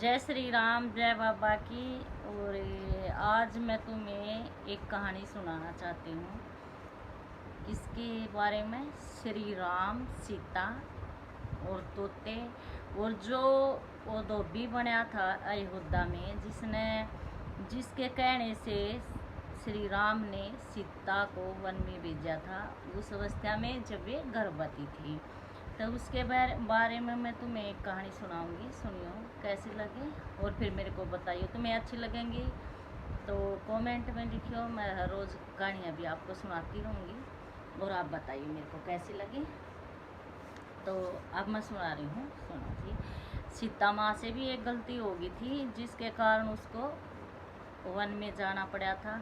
जय श्री राम, जय बाबा की। और आज मैं तुम्हें एक कहानी सुनाना चाहती हूँ। किसके बारे में? श्री राम, सीता और तोते, और जो वो धोबी बनया था अयोध्या में, जिसके कहने से श्री राम ने सीता को वन में भेजा था, उस अवस्था में जब वे गर्भवती थी। तो उसके बारे में मैं तुम्हें एक कहानी सुनाऊंगी, सुनियो कैसी लगे और फिर मेरे को बताइए। तुम्हें अच्छी लगेंगी तो कमेंट में लिखियो। मैं हर रोज़ कहानियाँ भी आपको सुनाती रहूँगी और आप बताइए मेरे को कैसी लगी। तो अब मैं सुना रही हूँ, सुनो जी। सीता माँ से भी एक गलती हो गई थी, जिसके कारण उसको वन में जाना पड़ा था।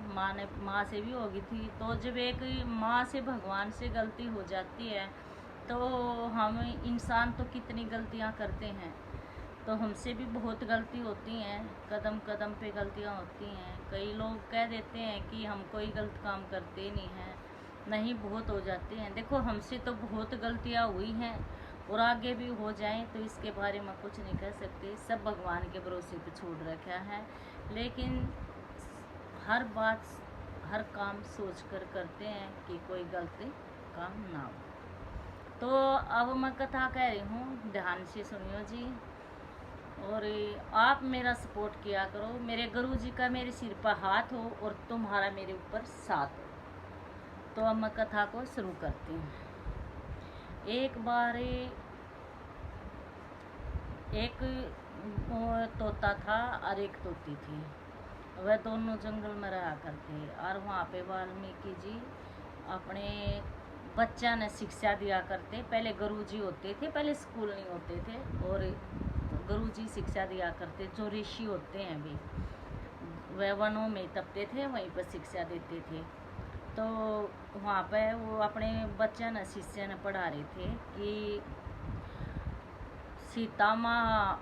माँ से भी हो गई थी। तो जब एक माँ से भगवान से गलती हो जाती है तो हम इंसान तो कितनी गलतियाँ करते हैं। तो हमसे भी बहुत गलती होती हैं, कदम कदम पे गलतियाँ होती हैं। कई लोग कह देते हैं कि हम कोई गलत काम करते नहीं हैं, नहीं, बहुत हो जाते हैं। देखो, हमसे तो बहुत गलतियाँ हुई हैं और आगे भी हो जाएं तो इसके बारे में कुछ नहीं कह सकते। सब भगवान के भरोसे पे छोड़ रखा है। लेकिन हर बात, हर काम सोच कर करते हैं कि कोई गलती काम ना हो। तो अब मैं कथा कह रही हूँ, ध्यान से सुनियो जी। और आप मेरा सपोर्ट किया करो। मेरे गुरु जी का मेरे सिर पर हाथ हो और तुम्हारा मेरे ऊपर साथ हो। तो अब मैं कथा को शुरू करती हूँ। एक बार एक तोता था और एक तोती थी। वह दोनों जंगल में रहा करते और वहाँ पे वाल्मीकि जी अपने बच्चा ने शिक्षा दिया करते। पहले गुरुजी होते थे, पहले स्कूल नहीं होते थे, और गुरुजी शिक्षा दिया करते। जो ऋषि होते हैं भी, वह वनों में तपते थे, वहीं पर शिक्षा देते थे। तो वहाँ पे वो अपने बच्चा ने, शिष्य ने पढ़ा रहे थे कि सीता माँ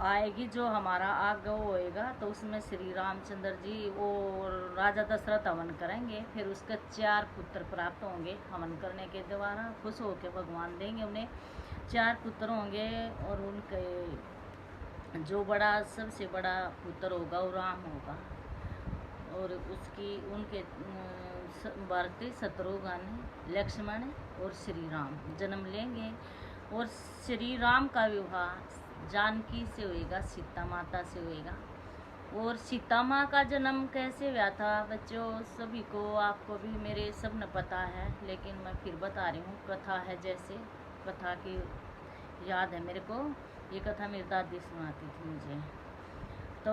आएगी, जो हमारा आगे होएगा, तो उसमें श्री रामचंद्र जी और राजा दशरथ हवन करेंगे। फिर उसके 4 पुत्र प्राप्त होंगे। हवन करने के द्वारा खुश होकर भगवान देंगे उन्हें। 4 पुत्र होंगे और उनके जो बड़ा, सबसे बड़ा पुत्र होगा वो राम होगा, और उनके भरत, शत्रुघ्न, लक्ष्मण और श्री राम जन्म लेंगे। और श्री राम का विवाह जानकी से होएगा, सीता माता से होएगा। और सीता माँ का जन्म कैसे हुआ था बच्चों, सभी को, आपको भी, मेरे सब ने पता है, लेकिन मैं फिर बता रही हूँ। कथा है, जैसे कथा की याद है मेरे को। ये कथा मेरी दादी सुनाती थी मुझे। तो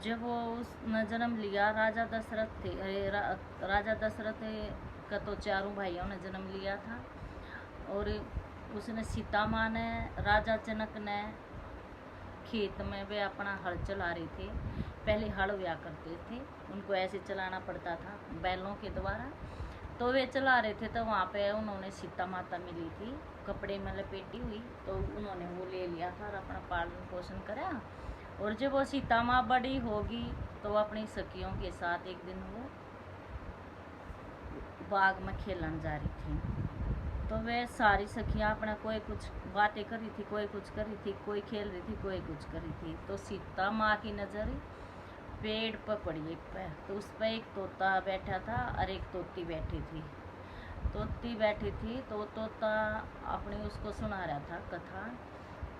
जब वो उसने जन्म लिया, राजा दशरथ थे, राजा दशरथ का तो 4 भाइयों ने जन्म लिया था। और उसने, सीता माँ ने, राजा जनक ने खेत में वे अपना हल चला रहे थे। पहले हल हुआ करते थे, उनको ऐसे चलाना पड़ता था बैलों के द्वारा। तो वे चला रहे थे, तो वहाँ पे उन्होंने सीता माता मिली थी, कपड़े में लपेटी हुई। तो उन्होंने वो ले लिया था और अपना पालन पोषण करा। और जब वो सीता माँ बड़ी होगी तो अपनी सखियों के साथ एक दिन वो बाग में खेलने जा रही थी। तो वे सारी सखियाँ अपना, कोई कुछ बातें कर रही थी, कोई कुछ कर रही थी, कोई खेल रही थी, कोई कुछ कर रही थी। तो सीता माँ की नज़र पेड़ पर पड़ी एक पे। तो उस पर एक तोता बैठा था और एक तोती बैठी थी। तोती बैठी थी तो तोता अपनी उसको सुना रहा था कथा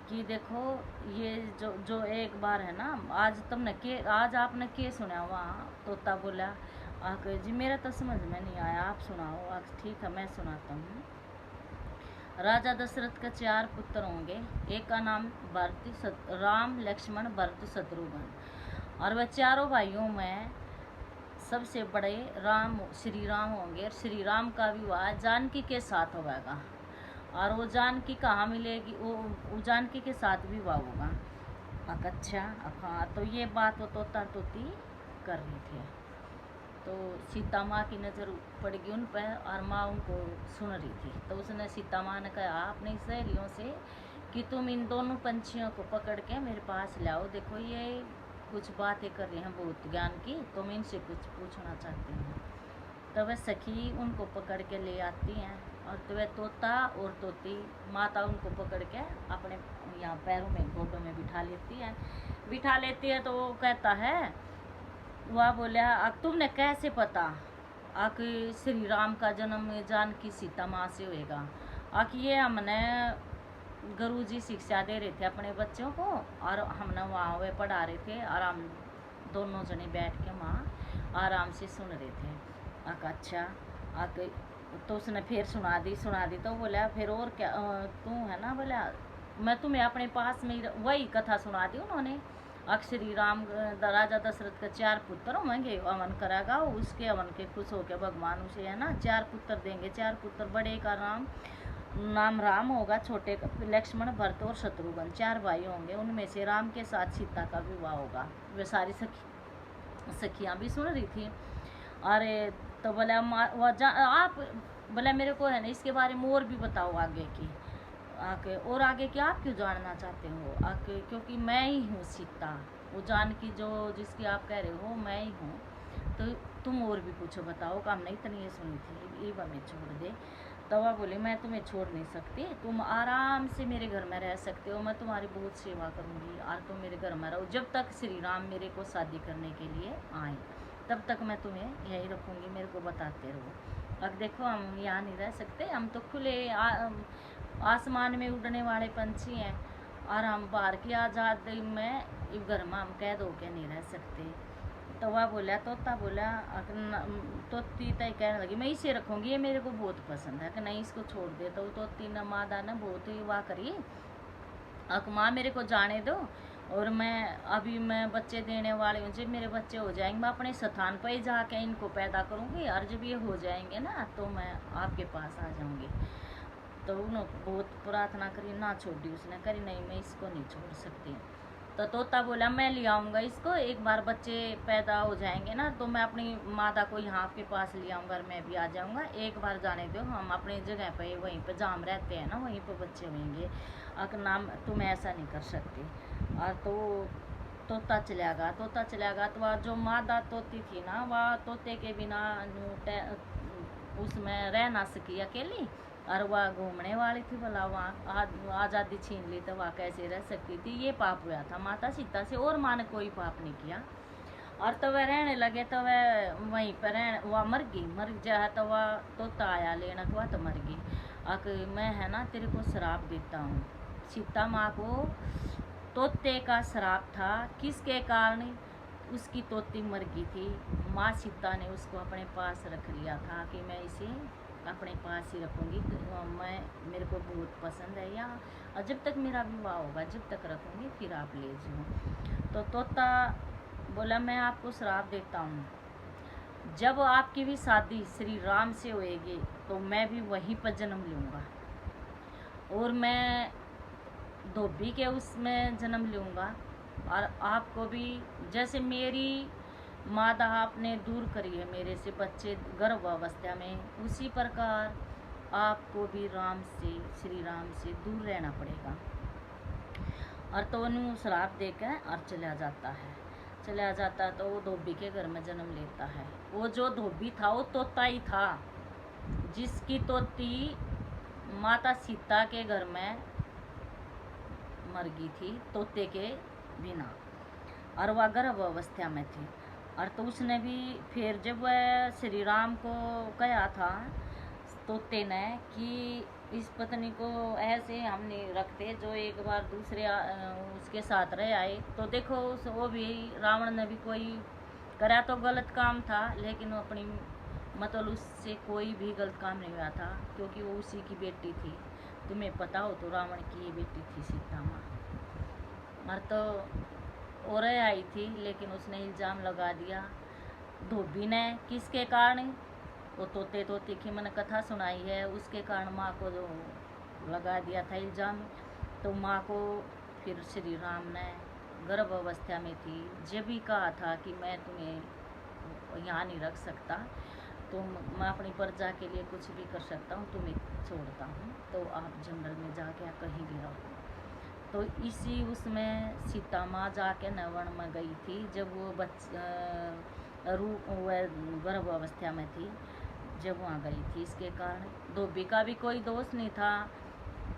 कि देखो, ये जो जो एक बार है ना, आज आपने के सुना वहाँ। तोता बोला, आके जी मेरा तो समझ में नहीं आया, आप सुनाओ। ठीक है, मैं सुनाता हूँ। राजा दशरथ के 4 पुत्र होंगे। एक का नाम राम, लक्ष्मण, भरत, शत्रुघ्न। और वह चारों भाइयों में सबसे बड़े श्री राम होंगे। और श्री राम का विवाह जानकी के साथ होगा। और वो जानकी कहाँ मिलेगी? वो जानकी के साथ विवाह होगा। अच्छा, हाँ। तो ये बात वो तोता तोती कर रहे थे। तो सीता माँ की नज़र पड़ गई उन पर और माँ उनको सुन रही थी। तो उसने, सीता माँ ने कहा अपनी सहेलियों से कि तुम इन दोनों पंछियों को पकड़ के मेरे पास लाओ। देखो, ये कुछ बातें कर रही हैं बहुत ज्ञान की, तो मैं इनसे कुछ पूछना चाहती हूँ। तो वह सखी उनको पकड़ के ले आती हैं और तो वह तोता और तोती माता उनको पकड़ के अपने यहाँ पैरों में गोडों में बिठा लेती है। तो वो कहता है, वह बोला, तुमने कैसे पता आक श्री राम का जन्म जानकी सीता माँ से होएगा? आक ये हमने गुरुजी शिक्षा दे रहे थे अपने बच्चों को, और हमने वहाँ वे पढ़ा रहे थे, और हम दोनों जने बैठ के वहाँ आराम से सुन रहे थे। आक अच्छा। आक तो उसने फिर सुना दी। तो बोला फिर और क्या तू है ना? बोला मैं तुम्हें अपने पास में वही कथा सुना दी उन्होंने। श्री राम राजा दशरथ का 4 पुत्र होंगे, अवन करागा, उसके अवन के खुश होकर भगवान उसे है ना 4 पुत्र देंगे। 4 पुत्र, बड़े का नाम राम होगा, छोटे का लक्ष्मण, भरत और शत्रुघ्न, 4 भाई होंगे। उनमें से राम के साथ सीता का विवाह होगा। वे सारी सखियाँ भी सुन रही थी। अरे तो बोला आप बोला मेरे को है ना इसके बारे में और भी बताओ आगे की। आगे की आप क्यों जानना चाहते हो? क्योंकि मैं ही हूँ सीता, वो जानकी जो जिसकी आप कह रहे हो मैं ही हूँ। तो तुम और भी पूछो, बताओ। काम नहीं इतनी ये सुनी थी, ये मैं छोड़ दे। तो वह बोली मैं तुम्हें छोड़ नहीं सकती, तुम आराम से मेरे घर में रह सकते हो, मैं तुम्हारी बहुत सेवा करूँगी और तुम मेरे घर में रहो। जब तक श्री राम मेरे को शादी करने के लिए आए तब तक मैं तुम्हें यही रखूँगी, मेरे को बताते रहो। अब देखो हम यहाँ नहीं रह सकते, हम तो खुले आसमान में उड़ने वाले पंछी हैं, और हम बाहर की आज़ादी में इस घर में हम कैद होके नहीं रह सकते। तो वह बोला, तोता बोला, तोती तय कहने लगी मैं इसे रखूँगी, ये मेरे को बहुत पसंद है, कि नहीं इसको छोड़ दे। तो तोती ने मादा ने बहुत ही वाह करी, माँ मेरे को जाने दो, और मैं बच्चे देने वाले हूँ। जब मेरे बच्चे हो जाएंगे मैं अपने स्थान पर ही जाके इनको पैदा करूँगी, और जब ये हो जाएंगे ना तो मैं आपके पास आ जाऊँगी। तो उन्होंने बहुत प्रार्थना करी, ना छोड़ी उसने, करी नहीं मैं इसको नहीं छोड़ सकती। तो तोता बोला मैं ले आऊँगा इसको, एक बार बच्चे पैदा हो जाएंगे ना तो मैं अपनी माता को यहाँ आपके पास ले आऊँगा और मैं भी आ जाऊँगा। एक बार जाने दो, हम अपनी जगह पे वहीं पे जहाँ हम रहते हैं ना वहीं पे बच्चे होंगे, अगर नाम तुम ऐसा नहीं कर सकते। और तो तोता चला गया। तो वह जो मादा तोती थी ना, वह तोते के बिना उसमें रह ना सकी अकेली, और वह घूमने वाली थी। भला वहाँ आज़ादी छीन ली तो वह कैसे रह सकती थी? ये पाप हुआ था माता सीता से, और माँ ने कोई पाप नहीं किया। और तो वह रहने लगे, तो वह वहीं पर वह मर गया। तो वह तोता आया लेना, वह तो मर गई। मैं है ना तेरे को श्राप देता हूँ। सीता माँ को तोते का श्राप था, किसके कारण? उसकी तोती मर गई थी, माँ सीता ने उसको अपने पास रख लिया था कि मैं इसे अपने पास ही रखूँगी, मेरे को बहुत पसंद है यहाँ, और जब तक मेरा विवाह होगा जब तक रखूँगी, फिर आप ले जाओ। तो तोता बोला मैं आपको श्राप देता हूँ, जब आपकी भी शादी श्री राम से होएगी तो मैं भी वहीं पर जन्म लूँगा, और मैं धोबी के उसमें जन्म लूँगा, और आपको भी जैसे मेरी मादा आपने दूर करी है मेरे से बच्चे गर्भावस्था में, उसी प्रकार आपको भी श्री राम से दूर रहना पड़ेगा। और तो उन्हें श्राप देकर और चला जाता तो वो धोबी के घर में जन्म लेता है। वो जो धोबी था वो तोता ही था, जिसकी तोती माता सीता के घर में मर गई थी तोते के बिना, और वह गर्भावस्था में थी। और तो उसने भी फिर जब वह श्री राम को कहा था तोते ने कि इस पत्नी को ऐसे हम नहीं रखते जो एक बार दूसरे उसके साथ रह आए, तो देखो वो भी रावण ने भी कोई करा तो गलत काम था, लेकिन वो अपनी मतलब उससे कोई भी गलत काम नहीं हुआ था, क्योंकि वो उसी की बेटी थी। तुम्हें पता हो तो रावण की ये बेटी थी सीता माँ। और तो और आई थी, लेकिन उसने इल्ज़ाम लगा दिया धोबी ने, किसके कारण? वो तोती की मैंने कथा सुनाई है, उसके कारण माँ को जो लगा दिया था इल्ज़ाम। तो माँ को फिर श्री राम ने गर्भावस्था में थी जब भी कहा था कि मैं तुम्हें यहाँ नहीं रख सकता, तो मैं अपनी प्रजा के लिए कुछ भी कर सकता हूँ, तुम्हें छोड़ता हूँ, तो आप जंगल में जाके कहीं भी रहो। तो इसी उसमें सीता माँ जाके नवन में गई थी, जब वो गर्भावस्था में थी, जब वहाँ गई थी। इसके कारण धोबी का भी कोई दोष नहीं था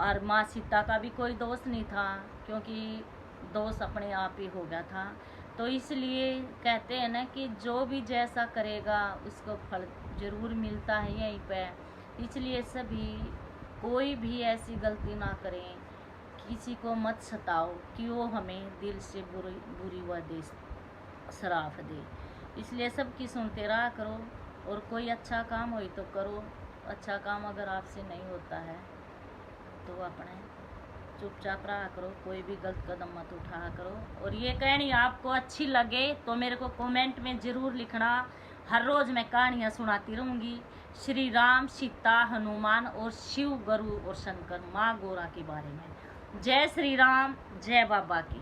और माँ सीता का भी कोई दोष नहीं था, क्योंकि दोष अपने आप ही हो गया था। तो इसलिए कहते हैं ना कि जो भी जैसा करेगा उसको फल जरूर मिलता है यहीं पे। इसलिए सभी कोई भी ऐसी गलती ना करें, किसी को मत सताओ कि वो हमें दिल से बुरी वह दे, शराफ दे। इसलिए सबकी सुनते रहा करो, और कोई अच्छा काम हो तो करो। अच्छा काम अगर आपसे नहीं होता है तो अपने चुपचाप रहा करो, कोई भी गलत कदम मत उठाया करो। और ये कहानी आपको अच्छी लगे तो मेरे को कमेंट में ज़रूर लिखना। हर रोज़ मैं कहानियाँ सुनाती रहूँगी, श्री राम, सीता, हनुमान और शिव, गुरु और शंकर, माँ गौरा के बारे में। जय श्री राम, जय बाबा की।